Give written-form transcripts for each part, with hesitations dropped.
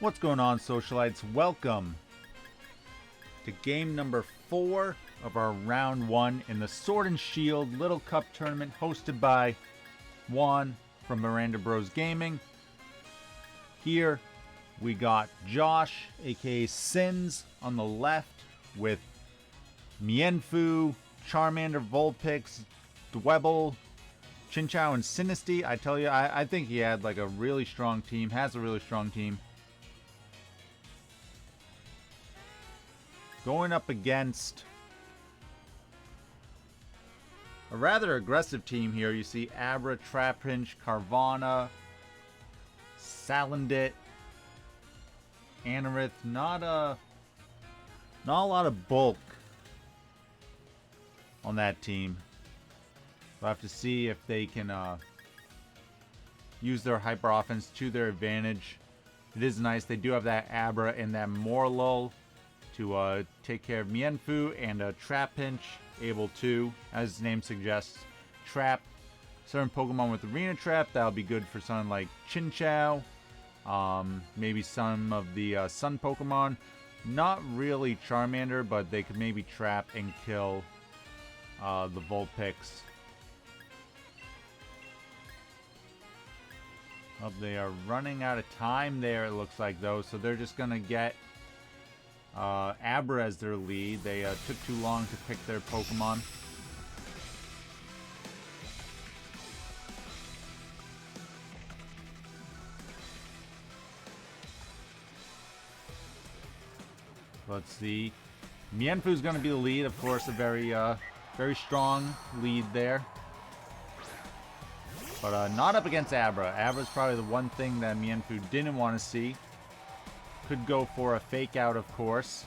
What's going on, Socialites? Welcome to game number 4 of our round 1 in the Sword and Shield Little Cup tournament hosted by Juan from MirandaBrosGaming. Here we got Josh, aka Sins, on the left with Mienfoo, Charmander, Vulpix, Dwebble, Chinchou, and Sinistea. I tell you, I think he had like a really strong team, has a really strong team. Going up against a rather aggressive team here. You see Abra, Trapinch, Carvanha, Salandit, Anorith. Not a lot of bulk on that team. We'll have to see if they can use their hyper offense to their advantage. It is nice. They do have that Abra and that Morlul to take care of Mienfoo, and Trapinch able to, as his name suggests, trap certain Pokemon with Arena Trap. That'll be good for something like Chinchou, maybe some of the Sun Pokemon. Not really Charmander, but they could maybe trap and kill the Vulpix. Well, they are running out of time there, it looks like, though, so they're just going to get Abra as their lead. They took too long to pick their Pokemon. Let's see. Mienfoo's going to be the lead, of course, a very strong lead there. But not up against Abra. Abra's probably the one thing that Mienfoo didn't want to see. Could go for a fake out, of course.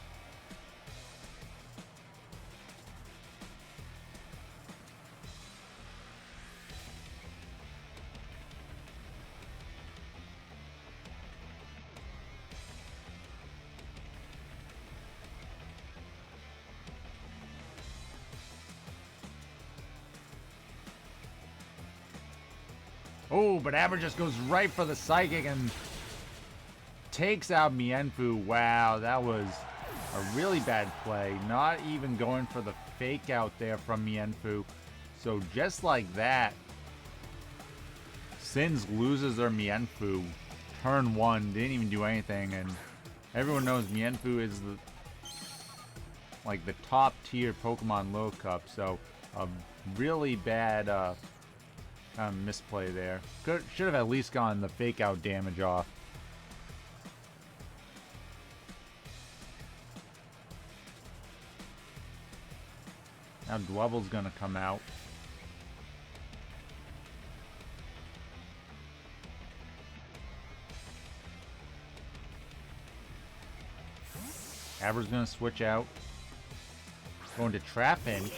Oh, but Abra just goes right for the Psychic and takes out Mienfoo. Wow, that was a really bad play. Not even going for the fake out there from Mienfoo. So just like that, Sins loses their Mienfoo. Turn 1, didn't even do anything, and everyone knows Mienfoo is like the top tier Pokemon Little Cup. So a really bad kind of misplay there. Should have at least gotten the fake out damage off. Now Dwebble's gonna come out. Abra's gonna switch out. Going to Trapinch.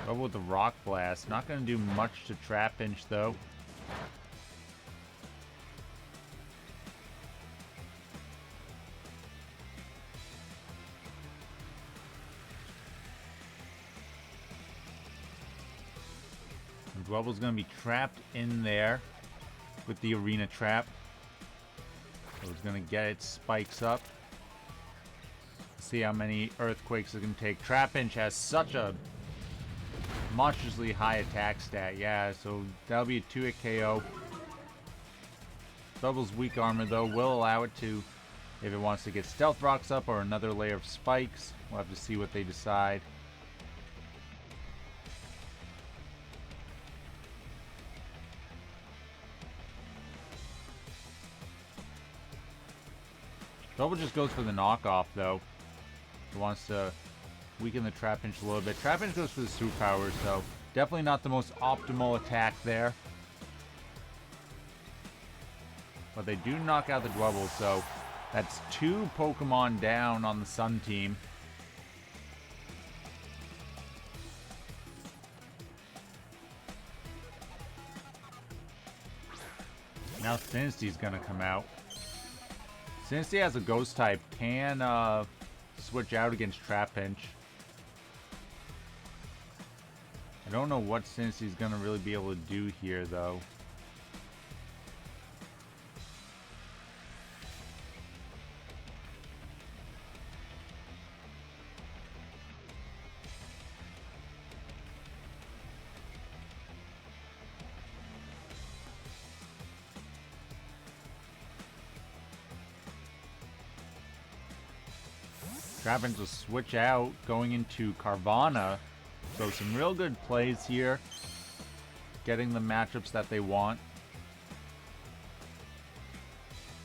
Go with the Rock Blast. Not gonna do much to Trapinch though. Dwebble's going to be trapped in there with the Arena Trap. So it's going to get its spikes up. See how many Earthquakes it can take. Trapinch has such a monstrously high attack stat. Yeah, so that'll be a 2-hit KO. Dwebble's weak armor, though, will allow it to, if it wants to get Stealth Rocks up or another layer of spikes. We'll have to see what they decide. Dwebble just goes for the knockoff, though. He wants to weaken the Trapinch a little bit. Trapinch goes for the superpower, so definitely not the most optimal attack there. But they do knock out the Dwebble, so that's 2 Pokemon down on the Sun team. Now Sinistea's gonna come out. Sinistea has a Ghost type, can switch out against Trapinch. I don't know what Sinistea's gonna really be able to do here, though. Trapinch will switch out, going into Carvana. So some real good plays here. Getting the matchups that they want.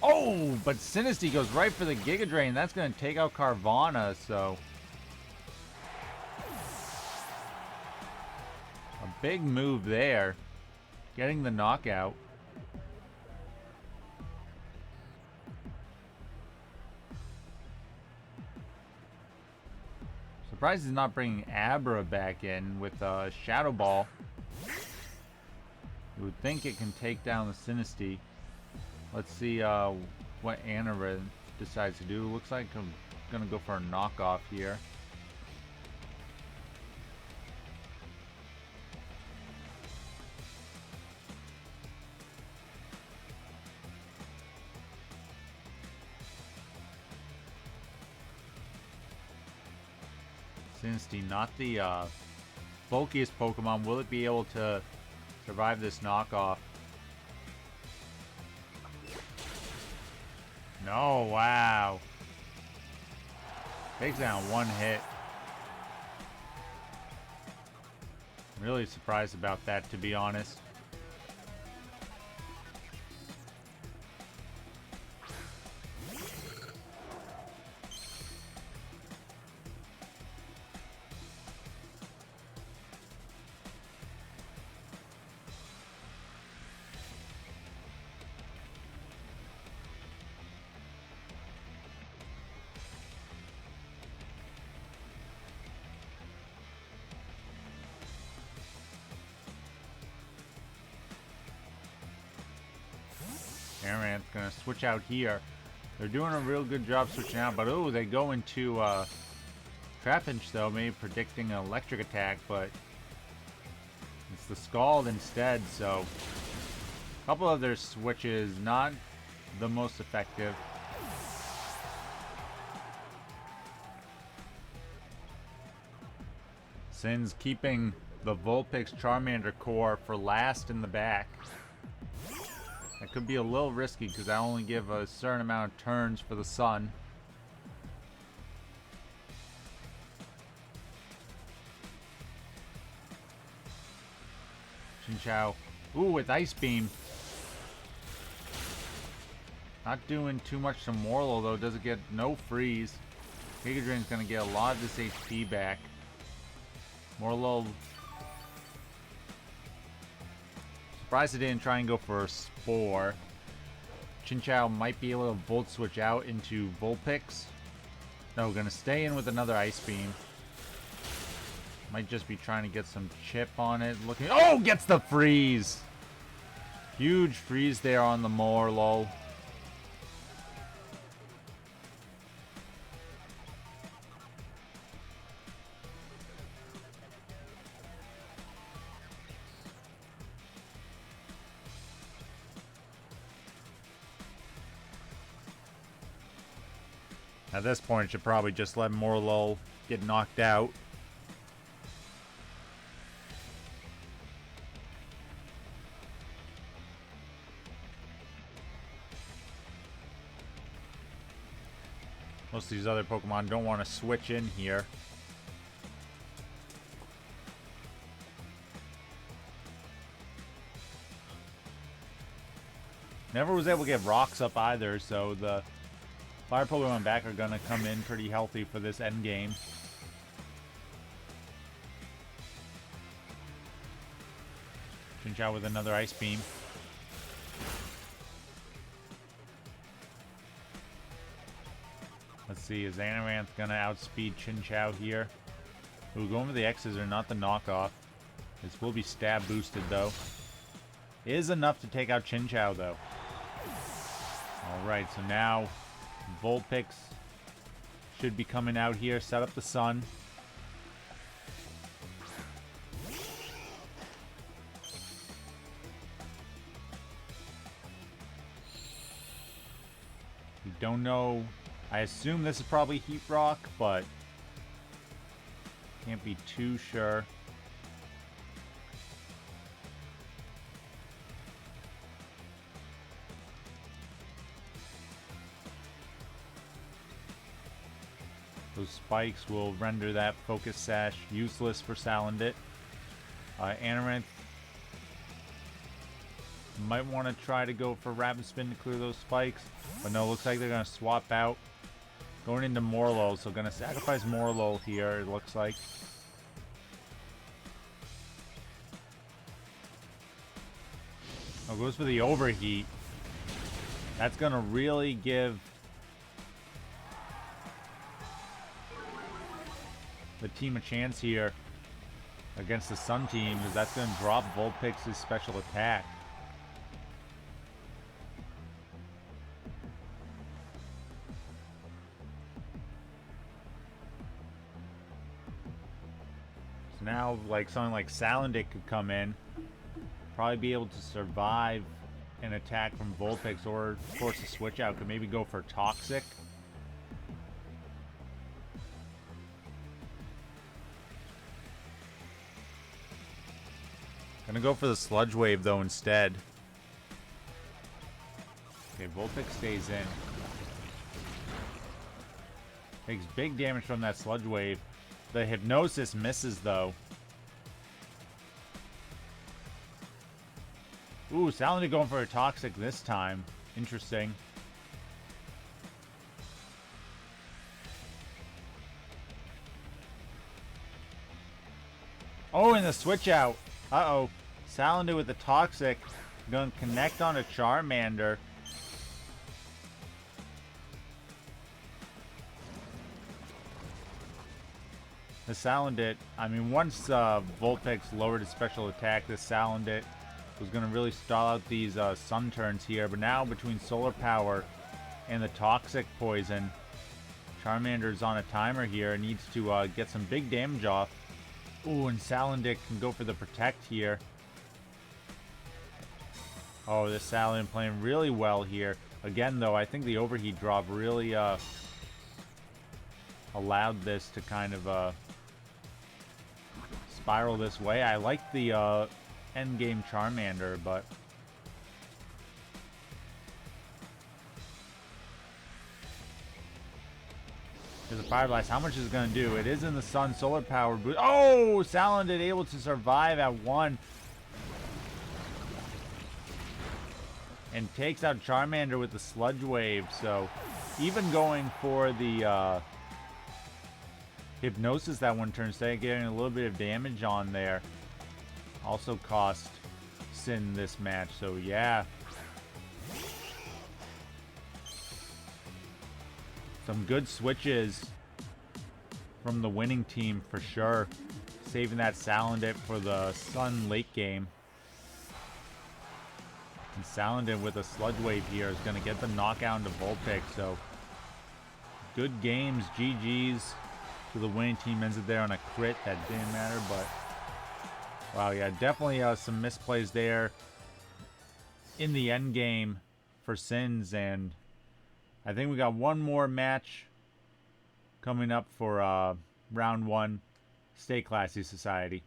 Oh, but Sinistea goes right for the Giga Drain. That's going to take out Carvana, so... a big move there. Getting the knockout. Surprised he's not bringing Abra back in with Shadow Ball. You would think it can take down the Sinistea. Let's see what Anna decides to do. Looks like I'm going to go for a knockoff here. Sinistea, not the bulkiest Pokemon. Will it be able to survive this knockoff? No, wow. Takes down one hit. Really surprised about that, to be honest. Amaranth's gonna switch out here. They're doing a real good job switching out, but oh, they go into Trapinch though, maybe predicting an electric attack, but it's the Scald instead, so a couple of their switches not the most effective. Sin's keeping the Vulpix Charmander core for last in the back. That could be a little risky because I only give a certain amount of turns for the Sun. Chinchou. Ooh, with Ice Beam. Not doing too much to Morlo though. Does it get no freeze? Giga Drain's going to get a lot of this HP back. Morlo. Surprised it didn't try and go for a Spore. Chinchou might be able to Volt Switch out into Vulpix. No, gonna stay in with another Ice Beam. Might just be trying to get some chip on it. Looking. Oh, gets the freeze! Huge freeze there on the Morlo. At this point, it should probably just let Morlo get knocked out. Most of these other Pokemon don't want to switch in here. Never was able to get rocks up either, so the Fire Pokemon back are going to come in pretty healthy for this end game. Chinchou with another Ice Beam. Let's see, is Amaranth going to outspeed Chinchou here? Ooh, going for the X's are not the knockoff. This will be stab boosted though. Is enough to take out Chinchou though. Alright, so now Vulpix should be coming out here, set up the Sun. We don't know. I assume this is probably Heat Rock, but can't be too sure. Those spikes will render that Focus Sash useless for Salandit. Amaranth might want to try to go for Rapid Spin to clear those spikes. But no, looks like they're going to swap out. Going into Morlo, so going to sacrifice Morlo here, it looks like. Oh, goes for the Overheat. That's going to really give the team a chance here against the Sun team, because that's going to drop Vulpix's special attack. So now, like, something like Salandit could come in, probably be able to survive an attack from Vulpix, or force a switch out. Could maybe go for Toxic. Gonna go for the Sludge Wave though instead. Okay, Vulpix stays in. Takes big damage from that Sludge Wave. The Hypnosis misses though. Ooh, Salandit going for a Toxic this time. Interesting. Oh, and the switch out. Uh-oh. Salandit with the Toxic. Going to connect on a Charmander. The Salandit, I mean, once Vulpix lowered his special attack, this Salandit was going to really stall out these Sun turns here. But now, between Solar Power and the Toxic Poison, Charmander's on a timer here and needs to get some big damage off. Ooh, and Salandit can go for the Protect here. Oh, this Salandit playing really well here. Again, though, I think the Overheat drop really allowed this to kind of spiral this way. I like the endgame Charmander, but there's a Fire Blast. How much is it going to do? It is in the Sun. Solar Power boost. Oh! Salandit able to survive at 1. And takes out Charmander with the Sludge Wave. So, even going for the Hypnosis that one turn, instead of getting a little bit of damage on there, also cost Sin this match. So, yeah. Some good switches from the winning team for sure. Saving that Salandit for the Sun late game. And Salandit with a Sludge Wave here is going to get the knockout into Vulpix. So, good games. GG's to the winning team. Ends it there on a crit. That didn't matter, but wow, yeah, definitely some misplays there in the end game for Sins. And I think we got one more match coming up for round 1. Stay classy, Society.